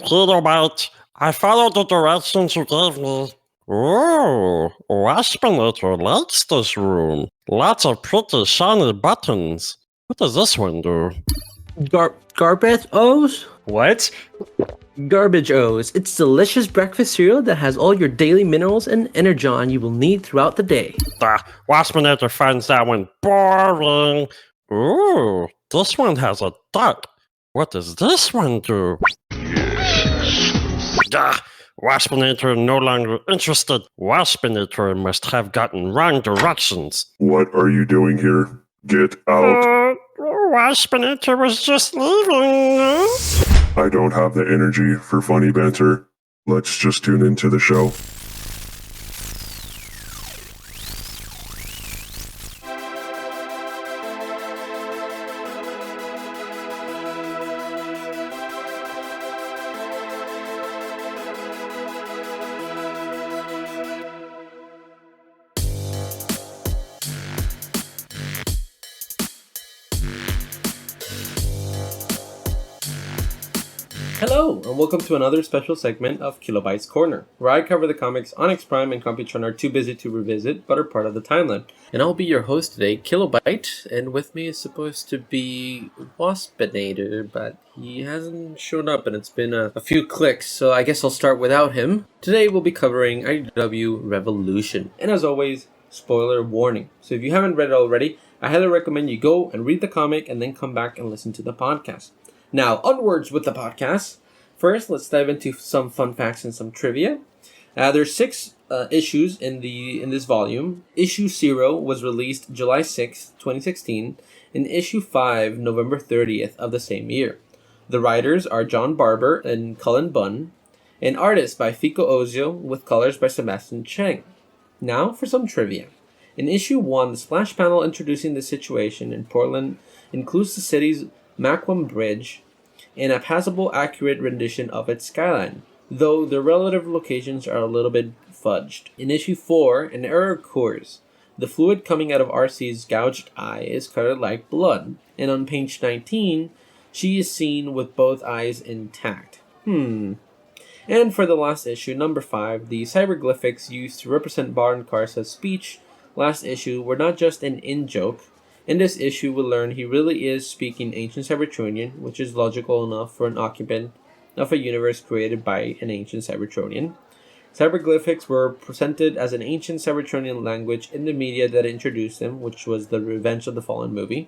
Kill0-Byte, I followed the directions you gave me. Ooh, Waspinator likes this room. Lots of pretty shiny buttons. What does this one do? Garbage O's? What? Garbage O's. It's delicious breakfast cereal that has all your daily minerals and energon you will need throughout the day. Waspinator finds that one boring. Ooh, this one has a duck. What does this one do? Waspinator no longer interested. Waspinator must have gotten wrong directions. What are you doing here? Get out. Waspinator was just leaving. I don't have the energy for funny banter. Let's just tune into the show. Hello, and welcome to another special segment of Kill0-Byte's Corner, where I cover the comics Onyx Prime and Computron are too busy to revisit, but are part of the timeline. And I'll be your host today, Kill0-Byte, and with me is supposed to be Waspinator, but he hasn't shown up, and it's been a few clicks, so I guess I'll start without him. Today we'll be covering IDW Revolution, and as always, spoiler warning. So if you haven't read it already, I highly recommend you go and read the comic and then come back and listen to the podcast. Now, onwards with the podcast. First, let's dive into some fun facts and some trivia. There's 6 issues in this volume. Issue 0 was released July 6th, 2016, and Issue 5, November 30th of the same year. The writers are John Barber and Cullen Bunn, and artists by Fico Ozio, with colors by Sebastian Cheng. Now, for some trivia. In Issue 1, the splash panel introducing the situation in Portland includes the city's Macwam Bridge and a passable accurate rendition of its skyline, though the relative locations are a little bit fudged. In Issue 4, an error occurs. The fluid coming out of RC's gouged eye is colored like blood, and on page 19, she is seen with both eyes intact. And for the last issue, number 5, the cyberglyphics used to represent Baron Karsa's speech last issue were not just an in-joke. In this issue, we'll learn he really is speaking ancient Cybertronian, which is logical enough for an occupant of a universe created by an ancient Cybertronian. Cyberglyphics were presented as an ancient Cybertronian language in the media that introduced them, which was the Revenge of the Fallen movie.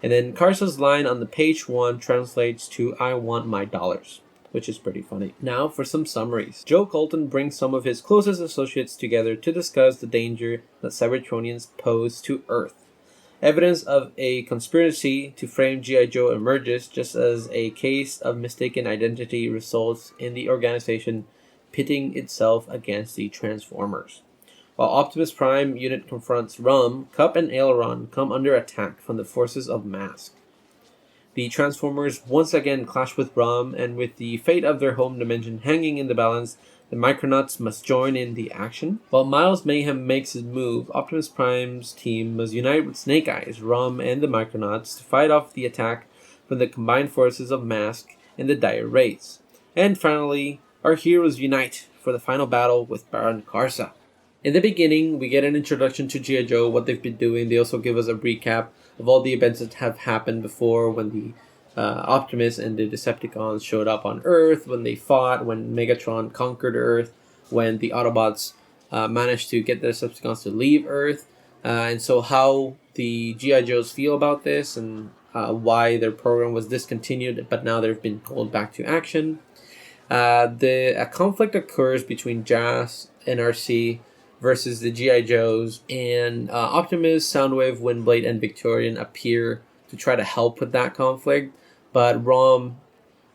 And then Karsa's line on the page 1 translates to "I want my dollars," which is pretty funny. Now for some summaries. Joe Colton brings some of his closest associates together to discuss the danger that Cybertronians pose to Earth. Evidence of a conspiracy to frame G.I. Joe emerges, just as a case of mistaken identity results in the organization pitting itself against the Transformers. While Optimus Prime unit confronts Rum, Cup and Aileron come under attack from the forces of Mask. The Transformers once again clash with Rum, and with the fate of their home dimension hanging in the balance, the Micronauts must join in the action. While Miles Mayhem makes his move, Optimus Prime's team must unite with Snake Eyes, Rum, and the Micronauts to fight off the attack from the combined forces of Mask and the Dire Wraiths. And finally, our heroes unite for the final battle with Baron Karsa. In the beginning, we get an introduction to G.I. Joe, what they've been doing. They also give us a recap of all the events that have happened before, when the Optimus and the Decepticons showed up on Earth, when they fought, when Megatron conquered Earth, when the Autobots managed to get the Decepticons to leave Earth, and so how the G.I. Joes feel about this, and why their program was discontinued, but now they've been called back to action. A conflict occurs between Jazz and RC versus the G.I. Joes, and Optimus, Soundwave, Windblade, and Victorian appear to try to help with that conflict, but Rom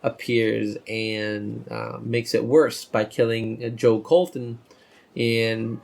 appears and makes it worse by killing Joe Colton, and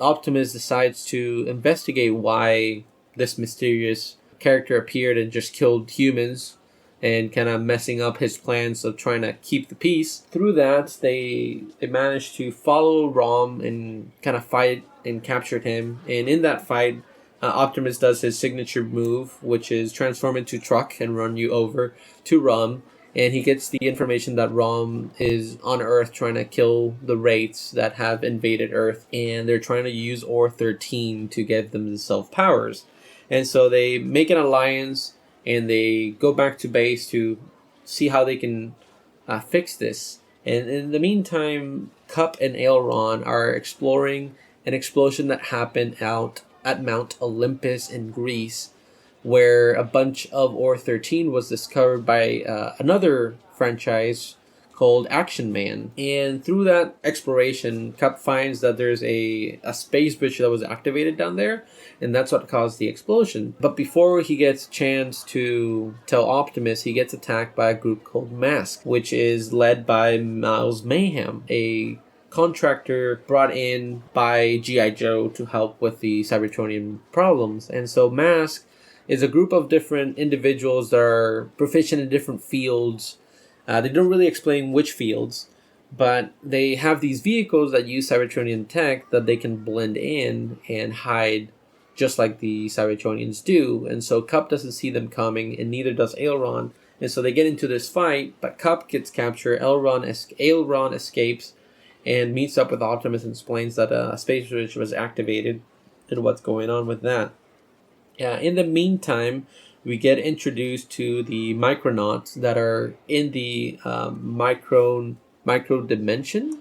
Optimus decides to investigate why this mysterious character appeared and just killed humans, and kind of messing up his plans of trying to keep the peace. Through that, they managed to follow Rom and kind of fight and captured him. And in that fight, Optimus does his signature move, which is transform into truck and run you over to Rom, and he gets the information that Rom is on Earth trying to kill the wraiths that have invaded Earth, and they're trying to use Or-13 to give them the self-powers. And so they make an alliance, and they go back to base to see how they can fix this. And in the meantime, Cup and Aelron are exploring an explosion that happened out at Mount Olympus in Greece, where a bunch of Or-13 was discovered by another franchise called Action Man. And through that exploration, Cup finds that there's a space bridge that was activated down there, and that's what caused the explosion. But before he gets a chance to tell Optimus, he gets attacked by a group called Mask, which is led by Miles Mayhem, a contractor brought in by G.I. Joe to help with the Cybertronian problems. And so Mask is a group of different individuals that are proficient in different fields. They don't really explain which fields, but they have these vehicles that use Cybertronian tech that they can blend in and hide just like the Cybertronians do. And so Cup doesn't see them coming, and neither does Aelron. And so they get into this fight, but Cup gets captured. Aelron escapes and meets up with Optimus and explains that a space bridge was activated and what's going on with that. In the meantime, we get introduced to the Micronauts that are in the micro dimension,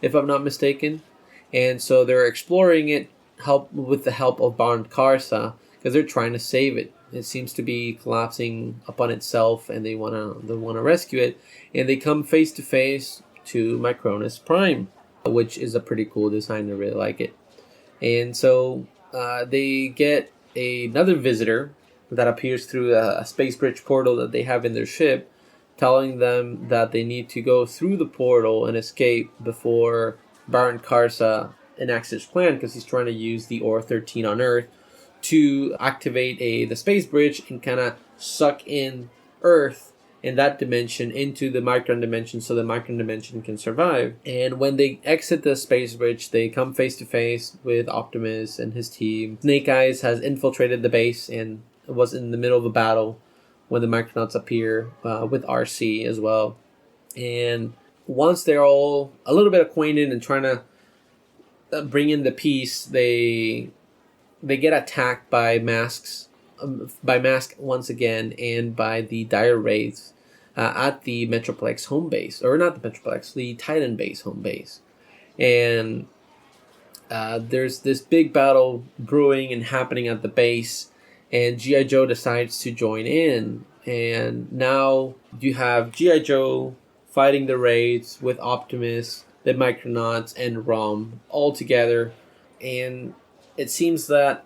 if I'm not mistaken. And so they're exploring it with the help of Baron Karsa, because they're trying to save it. It seems to be collapsing upon itself, and they wanna rescue it. And they come face to face to Micronus Prime, which is a pretty cool design. I really like it. And so they get another visitor that appears through a space bridge portal that they have in their ship, telling them that they need to go through the portal and escape before Baron Karsa enacts his plan, because he's trying to use the Or-13 on Earth to activate the space bridge and kind of suck in Earth in that dimension into the Micron dimension, so the Micron dimension can survive. And when they exit the space bridge, they come face to face with Optimus and his team. Snake Eyes has infiltrated the base and was in the middle of a battle when the Micronauts appear with RC as well. And once they're all a little bit acquainted and trying to bring in the peace, they get attacked by Mask once again, and by the Dire Wraiths at the Metroplex home base, or not the Metroplex, the Titan base home base. And there's this big battle brewing and happening at the base, and G.I. Joe decides to join in. And now you have G.I. Joe fighting the Wraiths with Optimus, the Micronauts, and Rom all together. And it seems that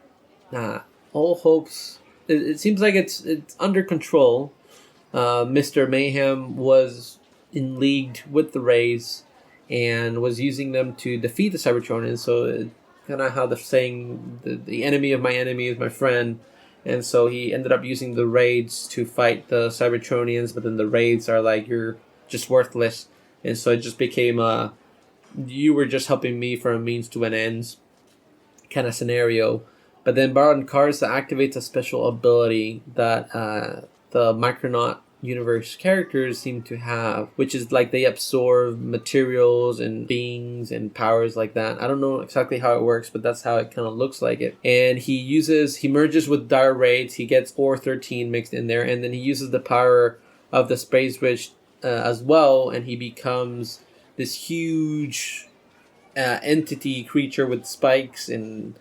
all hopes... It seems like it's under control. Mr. Mayhem was in league with the Wraiths and was using them to defeat the Cybertronians. So kind of how they're saying, the enemy of my enemy is my friend. And so he ended up using the Wraiths to fight the Cybertronians, but then the Wraiths are like, you're just worthless. And so it just became you were just helping me for a means to an ends kind of scenario. But then Baron Karsa activates a special ability that the Micronaut universe characters seem to have, which is like they absorb materials and beings and powers like that. I don't know exactly how it works, but that's how it kind of looks like it. And he merges with Dire Wraiths, he gets Or-13 mixed in there, and then he uses the power of the space bridge as well, and he becomes this huge entity creature with spikes and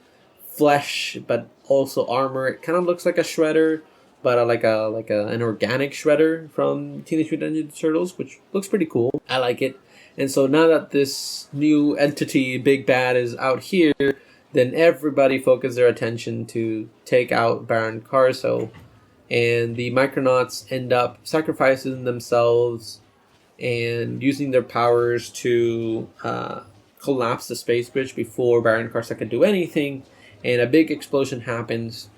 flesh, but also armor. It kind of looks like a Shredder, but an organic Shredder from Teenage Mutant Ninja Turtles, which looks pretty cool. I like it. And so now that this new entity, Big Bad, is out here, then everybody focused their attention to take out Baron Karsa, and the Micronauts end up sacrificing themselves and using their powers to collapse the space bridge before Baron Karsa could do anything. And a big explosion happens,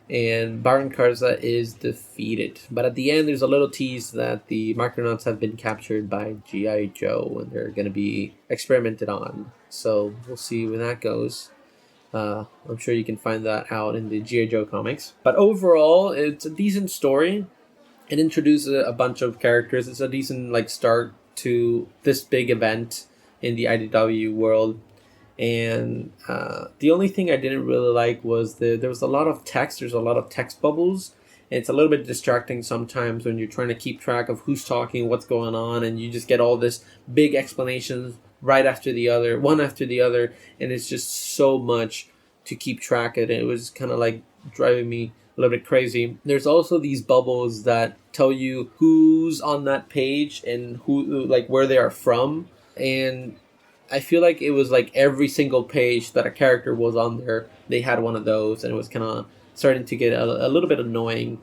and Baron Karsa is defeated. But at the end, there's a little tease that the Micronauts have been captured by G.I. Joe, and they're going to be experimented on. So we'll see where that goes. I'm sure you can find that out in the G.I. Joe comics. But overall, it's a decent story. It introduces a bunch of characters. It's a decent like start to this big event in the IDW world. And the only thing I didn't really like was there was a lot of text. There's a lot of text bubbles. And it's a little bit distracting sometimes when you're trying to keep track of who's talking, what's going on, and you just get all this big explanations right after the other, one after the other, and it's just so much to keep track of. It was kind of like driving me a little bit crazy. There's also these bubbles that tell you who's on that page and who, like, where they are from, and I feel like it was like every single page that a character was on there, they had one of those, and it was kind of starting to get a little bit annoying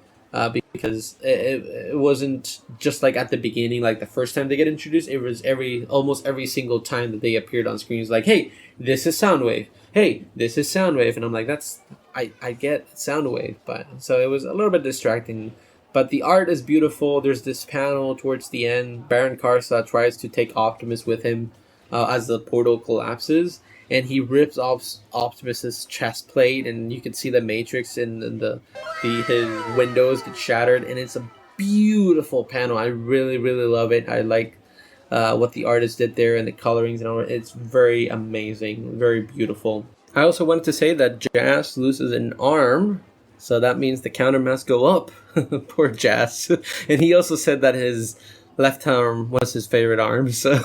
because it wasn't just like at the beginning, like the first time they get introduced. It was almost every single time that they appeared on screen. It's like, hey, this is Soundwave. Hey, this is Soundwave, and I'm like, I get Soundwave, but so it was a little bit distracting. But the art is beautiful. There's this panel towards the end. Baron Karsa tries to take Optimus with him as the portal collapses, and he rips off Optimus's chest plate, and you can see the Matrix and his windows get shattered, and it's a beautiful panel. I really, really love it. I like what the artist did there and the colorings and all. It's very amazing, very beautiful. I also wanted to say that Jazz loses an arm, so that means the counter mass go up. Poor Jazz. And he also said that his left arm was his favorite arm. So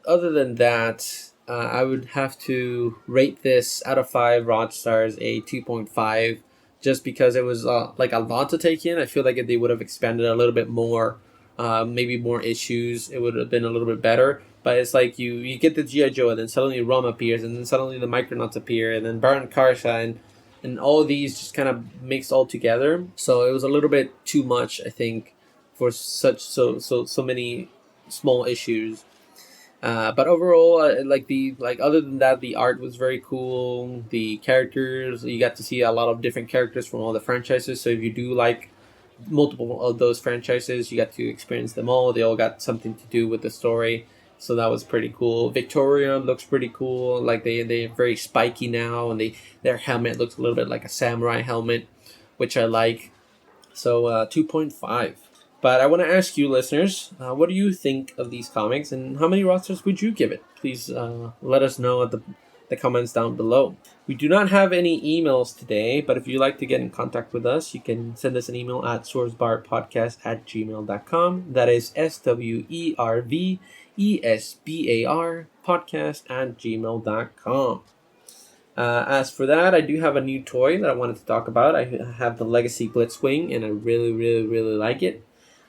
other than that, I would have to rate this out of 5 Rod Stars a 2.5, just because it was like a lot to take in. I feel like if they would have expanded a little bit more, maybe more issues, it would have been a little bit better. But it's like you get the G.I. Joe, and then suddenly Rom appears, and then suddenly the Micronauts appear, and then Baron Karsa, and all these just kind of mixed all together. So it was a little bit too much, I think, for so many small issues. But overall, other than that, the art was very cool. The characters, you got to see a lot of different characters from all the franchises. So if you do like multiple of those franchises, you got to experience them all. They all got something to do with the story. So that was pretty cool. Victoria looks pretty cool. Like they're very spiky now, and their helmet looks a little bit like a samurai helmet, which I like. So 2.5. But I want to ask you, listeners, what do you think of these comics, and how many rosters would you give it? Please let us know at the comments down below. We do not have any emails today, but if you'd like to get in contact with us, you can send us an email at swervesbarpodcast@gmail.com. That is SWERVESBAR podcast@gmail.com. As for that, I do have a new toy that I wanted to talk about. I have the Legacy Blitzwing, and I really, really, really like it.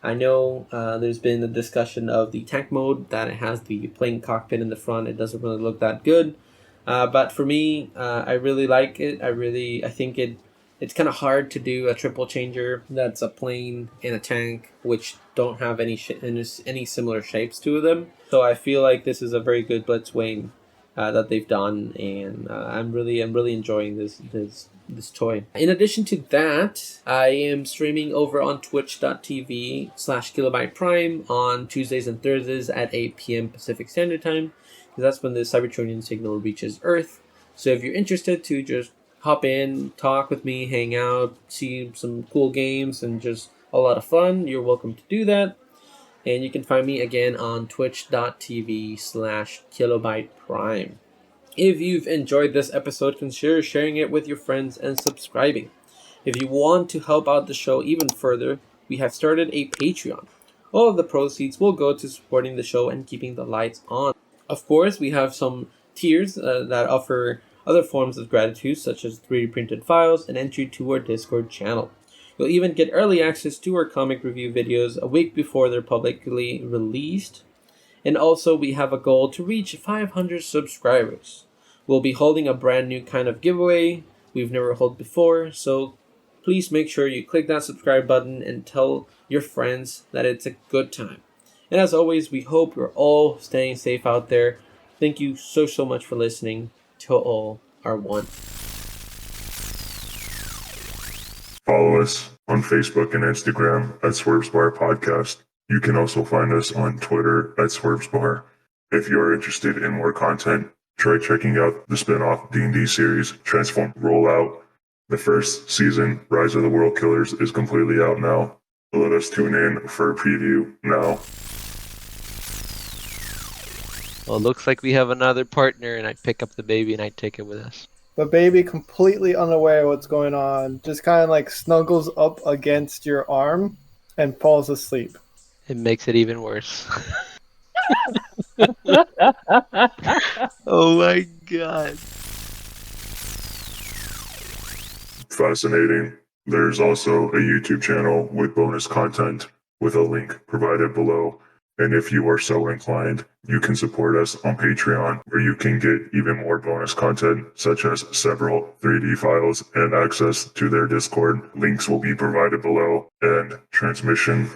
I know there's been a discussion of the tank mode, that it has the plane cockpit in the front. It doesn't really look that good. But for me, I really like it. I think it's kind of hard to do a triple changer that's a plane and a tank, which don't have any similar shapes to them. So I feel like this is a very good Blitzwing that they've done, and I'm really enjoying this toy. In addition to that, I am streaming over on twitch.tv/Kill0-Byte Prime on Tuesdays and Thursdays at 8 p.m. Pacific Standard Time, because that's when the Cybertronian signal reaches Earth. So if you're interested to just hop in, talk with me, hang out, see some cool games, and just a lot of fun, you're welcome to do that. And you can find me again on twitch.tv/Kill0-Byte Prime. If you've enjoyed this episode, consider sharing it with your friends and subscribing. If you want to help out the show even further, we have started a Patreon. All of the proceeds will go to supporting the show and keeping the lights on. Of course, we have some tiers that offer other forms of gratitude, such as 3D printed files and entry to our Discord channel. You'll even get early access to our comic review videos a week before they're publicly released. And also, we have a goal to reach 500 subscribers. We'll be holding a brand new kind of giveaway we've never held before, so please make sure you click that subscribe button and tell your friends that it's a good time. And as always, we hope you're all staying safe out there. Thank you so much for listening. Till all are one. Follow us on Facebook and Instagram at Swervesbar Podcast. You can also find us on Twitter at Swervesbar. If you're interested in more content, try checking out the spin-off D&D series, Transform Rollout. The first season, Rise of the World Killers, is completely out now. Let us tune in for a preview now. Well, it looks like we have another partner, and I pick up the baby and I take it with us. The baby, completely unaware of what's going on, just kind of like snuggles up against your arm and falls asleep. It makes it even worse. Oh my god. Fascinating. There's also a YouTube channel with bonus content with a link provided below. And if you are so inclined, you can support us on Patreon, where you can get even more bonus content, such as several 3D files and access to their Discord. Links will be provided below. And transmission